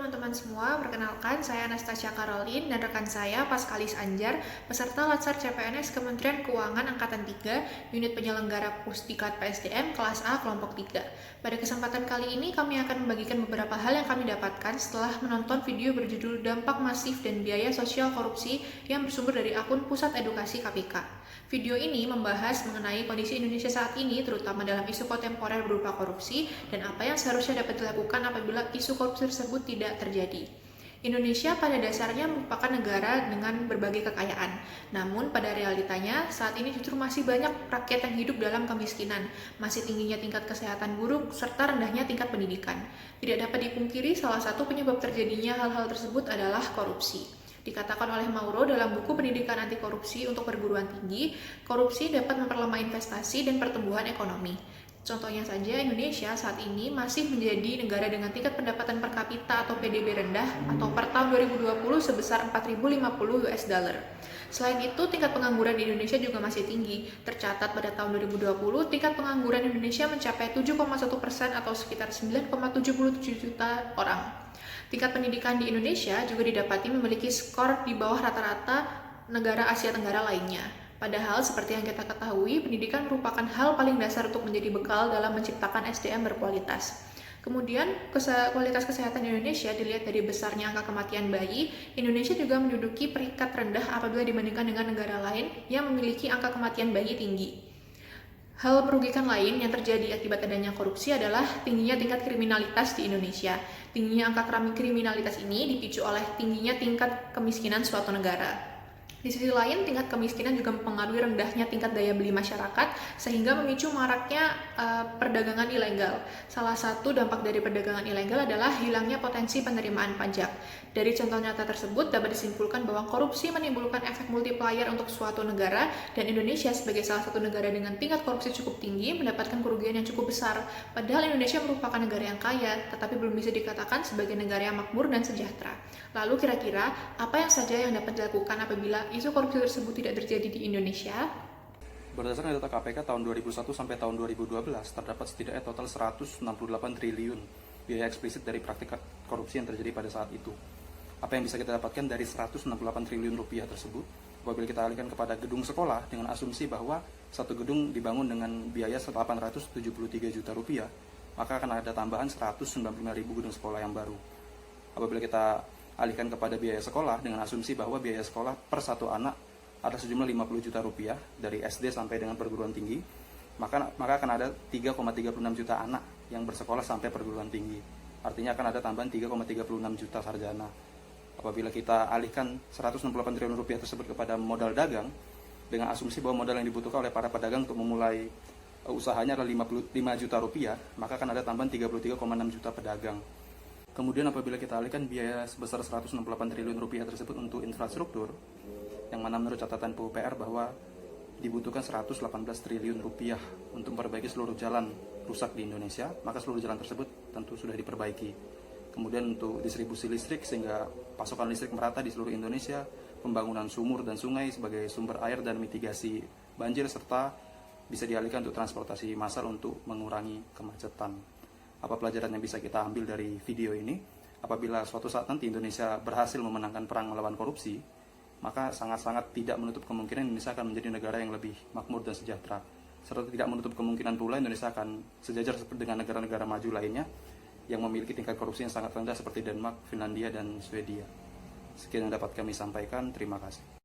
teman-teman semua, perkenalkan saya Anastasia Caroline dan rekan saya Paskalis Anjar, peserta Latsar CPNS Kementerian Keuangan Angkatan 3, Unit Penyelenggara Pusdiklat PSDM kelas A kelompok 3. Pada kesempatan kali ini kami akan membagikan beberapa hal yang kami dapatkan setelah menonton video berjudul Dampak Masif dan Biaya Sosial Korupsi yang bersumber dari akun Pusat Edukasi KPK. Video ini membahas mengenai kondisi Indonesia saat ini, terutama dalam isu kontemporer berupa korupsi, dan apa yang seharusnya dapat dilakukan apabila isu korupsi tersebut tidak terjadi. Indonesia pada dasarnya merupakan negara dengan berbagai kekayaan. Namun pada realitanya saat ini justru masih banyak rakyat yang hidup dalam kemiskinan, masih tingginya tingkat kesehatan buruk, serta rendahnya tingkat pendidikan. Tidak dapat dipungkiri salah satu penyebab terjadinya hal-hal tersebut adalah korupsi. Dikatakan oleh Mauro dalam buku Pendidikan Anti Korupsi untuk Perguruan Tinggi, korupsi dapat memperlemah investasi dan pertumbuhan ekonomi. Contohnya saja, Indonesia saat ini masih menjadi negara dengan tingkat pendapatan per kapita atau PDB rendah atau per tahun 2020 sebesar 4.050 US dollar. Selain itu, tingkat pengangguran di Indonesia juga masih tinggi. Tercatat pada tahun 2020, tingkat pengangguran Indonesia mencapai 7,1% atau sekitar 9,77 juta orang. Tingkat pendidikan di Indonesia juga didapati memiliki skor di bawah rata-rata negara Asia Tenggara lainnya. Padahal seperti yang kita ketahui, pendidikan merupakan hal paling dasar untuk menjadi bekal dalam menciptakan SDM berkualitas. Kemudian, kualitas kesehatan Indonesia dilihat dari besarnya angka kematian bayi. Indonesia juga menduduki peringkat rendah apabila dibandingkan dengan negara lain yang memiliki angka kematian bayi tinggi. Hal merugikan lain yang terjadi akibat adanya korupsi adalah tingginya tingkat kriminalitas di Indonesia. Tingginya angka kriminalitas ini dipicu oleh tingginya tingkat kemiskinan suatu negara. Di sisi lain, tingkat kemiskinan juga mempengaruhi rendahnya tingkat daya beli masyarakat sehingga memicu maraknya perdagangan ilegal. Salah satu dampak dari perdagangan ilegal adalah hilangnya potensi penerimaan pajak. Dari contoh nyata tersebut dapat disimpulkan bahwa korupsi menimbulkan efek multiplier untuk suatu negara, dan Indonesia sebagai salah satu negara dengan tingkat korupsi cukup tinggi mendapatkan kerugian yang cukup besar. Padahal Indonesia merupakan negara yang kaya, tetapi belum bisa dikatakan sebagai negara yang makmur dan sejahtera. Lalu kira-kira apa yang saja yang dapat dilakukan apabila isu korupsi tersebut tidak terjadi di Indonesia? Berdasarkan data KPK tahun 2001 sampai tahun 2012, terdapat setidaknya total 168 triliun biaya eksplisit dari praktik korupsi yang terjadi pada saat itu. Apa yang bisa kita dapatkan dari 168 triliun rupiah tersebut? Apabila kita alihkan kepada gedung sekolah dengan asumsi bahwa satu gedung dibangun dengan biaya 873 juta rupiah, maka akan ada tambahan 195.000 gedung sekolah yang baru. Apabila kita alihkan kepada biaya sekolah dengan asumsi bahwa biaya sekolah per satu anak ada sejumlah 50 juta rupiah dari SD sampai dengan perguruan tinggi, maka akan ada 3,36 juta anak yang bersekolah sampai perguruan tinggi. Artinya akan ada tambahan 3,36 juta sarjana. Apabila kita alihkan 168 triliun rupiah tersebut kepada modal dagang dengan asumsi bahwa modal yang dibutuhkan oleh para pedagang untuk memulai usahanya adalah 55 juta rupiah, maka akan ada tambahan 33,6 juta pedagang. Kemudian apabila kita alihkan biaya sebesar 168 triliun rupiah tersebut untuk infrastruktur, yang mana menurut catatan PUPR bahwa dibutuhkan 118 triliun rupiah untuk memperbaiki seluruh jalan rusak di Indonesia, maka seluruh jalan tersebut tentu sudah diperbaiki. Kemudian untuk distribusi listrik sehingga pasokan listrik merata di seluruh Indonesia, pembangunan sumur dan sungai sebagai sumber air dan mitigasi banjir, serta bisa dialihkan untuk transportasi massal untuk mengurangi kemacetan. Apa pelajaran yang bisa kita ambil dari video ini? Apabila suatu saat nanti Indonesia berhasil memenangkan perang melawan korupsi, maka sangat-sangat tidak menutup kemungkinan Indonesia akan menjadi negara yang lebih makmur dan sejahtera. Serta tidak menutup kemungkinan pula Indonesia akan sejajar dengan negara-negara maju lainnya yang memiliki tingkat korupsi yang sangat rendah seperti Denmark, Finlandia, dan Swedia. Sekian yang dapat kami sampaikan. Terima kasih.